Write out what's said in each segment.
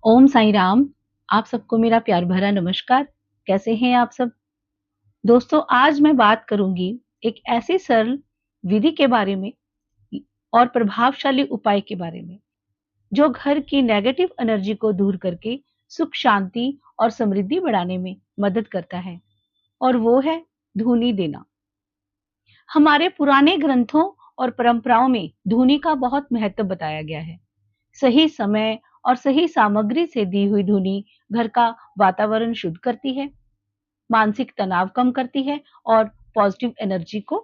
ओम साईं राम। आप सबको मेरा प्यार भरा नमस्कार। कैसे हैं आप सब? दोस्तों, आज मैं बात करूंगी एक ऐसी सरल विधि के बारे में और प्रभावशाली उपाय के बारे में जो घर की नेगेटिव एनर्जी को दूर करके सुख, शांति और समृद्धि बढ़ाने में मदद करता है, और वो है धूनी देना। हमारे पुराने ग्रंथों और परंपराओं में धूनी का बहुत महत्व बताया गया है। सही समय और सही सामग्री से दी हुई धूनी घर का वातावरण शुद्ध करती है, मानसिक तनाव कम करती है और पॉजिटिव एनर्जी को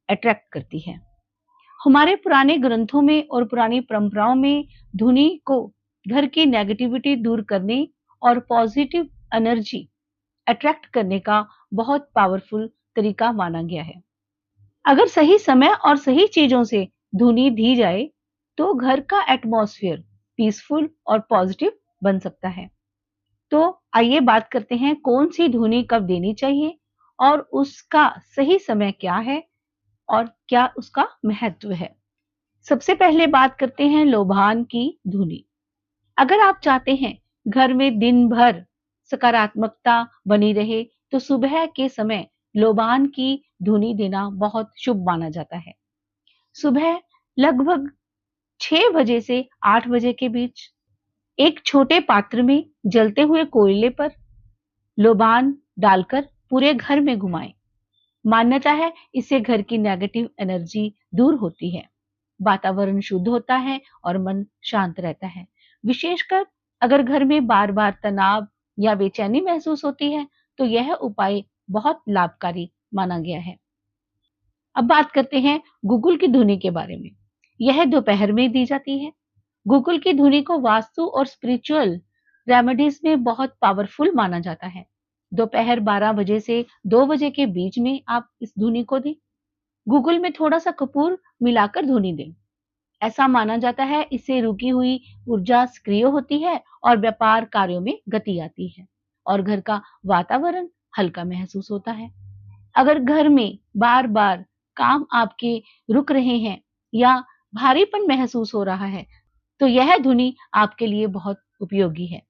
अट्रैक्ट करती है। हमारे पुराने ग्रंथों में और पुरानी परंपराओं में धुनी को घर की नेगेटिविटी दूर करने और पॉजिटिव एनर्जी अट्रैक्ट करने का बहुत पावरफुल तरीका माना गया है। अगर सही समय और सही चीजों से धुनी दी जाए तो घर का एटमॉस्फेयर पीसफुल और पॉजिटिव बन सकता है। तो आइए बात करते हैं कौन सी धुनी कब देनी चाहिए और उसका सही समय क्या है और क्या उसका महत्व है। सबसे पहले बात करते हैं लोबान की धुनी। अगर आप चाहते हैं घर में दिन भर सकारात्मकता बनी रहे तो सुबह के समय लोबान की धुनी देना बहुत शुभ माना जाता है। सुबह लगभग 6 बजे से 8 बजे के बीच एक छोटे पात्र में जलते हुए कोयले पर लोबान डालकर पूरे घर में घुमाएं। मान्यता है इससे घर की नेगेटिव एनर्जी दूर होती है, वातावरण शुद्ध होता है और मन शांत रहता है। विशेषकर अगर घर में बार-बार तनाव या बेचैनी महसूस होती है तो यह उपाय बहुत लाभकारी माना गया है। अब बात करते हैं गूगल की धुनी के बारे में। यह दोपहर में दी जाती है। गूगल की धुनी को वास्तु और स्पिरिचुअल रेमेडीज में बहुत पावरफुल माना जाता है। दोपहर 12 बजे से 2 बजे के बीच में आप इस धुनी को दें। गूगल में थोड़ा सा कपूर मिलाकर धुनी दें। ऐसा माना जाता है इससे रुकी हुई ऊर्जा सक्रिय होती है और व्यापार कार्यों में गति आती है और घर का वातावरण हल्का महसूस होता है। अगर घर में बार-बार काम आपके रुक रहे हैं या भारीपन महसूस हो रहा है तो यह धुनी आपके लिए बहुत उपयोगी है।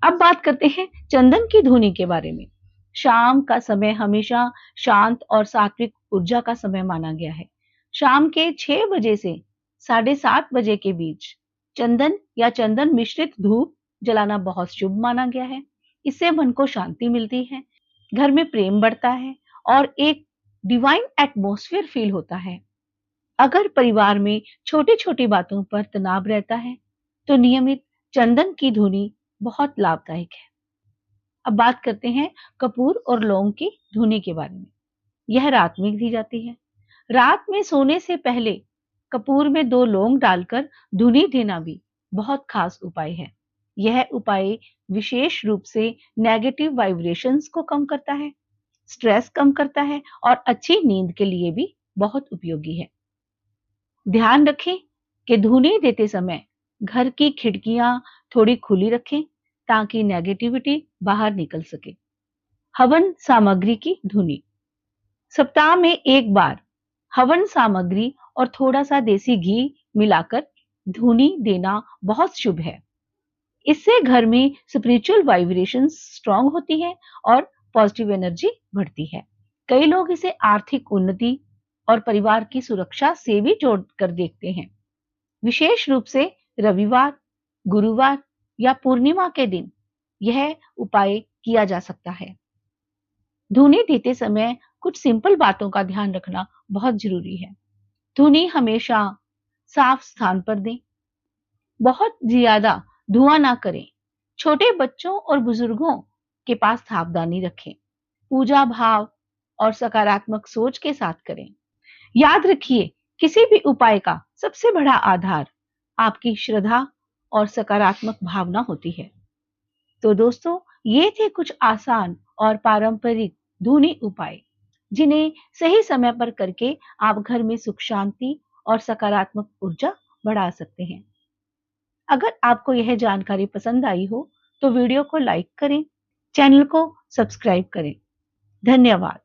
अब बात करते हैं चंदन की धुनी के बारे में। शाम का समय हमेशा शांत और सात्विक ऊर्जा का समय माना गया है। शाम के 6 बजे से 7:30 बजे के बीच चंदन या चंदन मिश्रित धूप जलाना बहुत शुभ माना गया है। इससे मन को शांति मिलती है, घर में प्रेम बढ़ता है और एक डिवाइन एटमॉस्फेयर फील होता है। अगर परिवार में छोटी-छोटी बातों पर तनाव रहता है, तो नियमित चंदन की धुनी बहुत लाभदायक है। अब बात करते हैं कपूर और लौंग की धुनी के बारे में। यह रात में दी जाती है। रात में सोने से पहले कपूर में 2 लौंग डालकर धुनी देना भी बहुत खास उपाय है। यह उपाय विशेष रूप से नेगेटिव वाइब्रेशंस को कम करता है, स्ट्रेस कम करता है और अच्छी नींद के लिए भी बहुत उपयोगी है। ध्यान रखें कि धुनी देते समय घर की खिड़कियां थोड़ी खुली रखें ताकि नेगेटिविटी बाहर निकल सके। हवन सामग्री की धुनी। सप्ताह में एक बार हवन सामग्री और थोड़ा सा देसी घी मिलाकर धुनी देना बहुत शुभ है। इससे घर में स्पिरिचुअल वाइब्रेशंस स्ट्रांग होती है और पॉजिटिव एनर्जी बढ़ती है। कई लोग इसे आर्थिक उन्नति और परिवार की सुरक्षा से भी जोड़कर देखते हैं। विशेष रूप से रविवार, गुरुवार या पूर्णिमा के दिन यह उपाय किया जा सकता है। धुनी देते समय कुछ सिंपल बातों का ध्यान रखना बहुत जरूरी है। धुनी हमेशा साफ स्थान पर दें। बहुत ज्यादा धुआं ना करें। छोटे बच्चों और बुजुर्गों के पास सावधानी रखें। पूजा भाव और सकारात्मक सोच के साथ करें। याद रखिए, किसी भी उपाय का सबसे बड़ा आधार आपकी श्रद्धा और सकारात्मक भावना होती है। तो दोस्तों, ये थे कुछ आसान और पारंपरिक धुनी उपाय जिन्हें सही समय पर करके आप घर में सुख, शांति और सकारात्मक ऊर्जा बढ़ा सकते हैं। अगर आपको यह जानकारी पसंद आई हो तो वीडियो को लाइक करें, चैनल को सब्सक्राइब करें। धन्यवाद।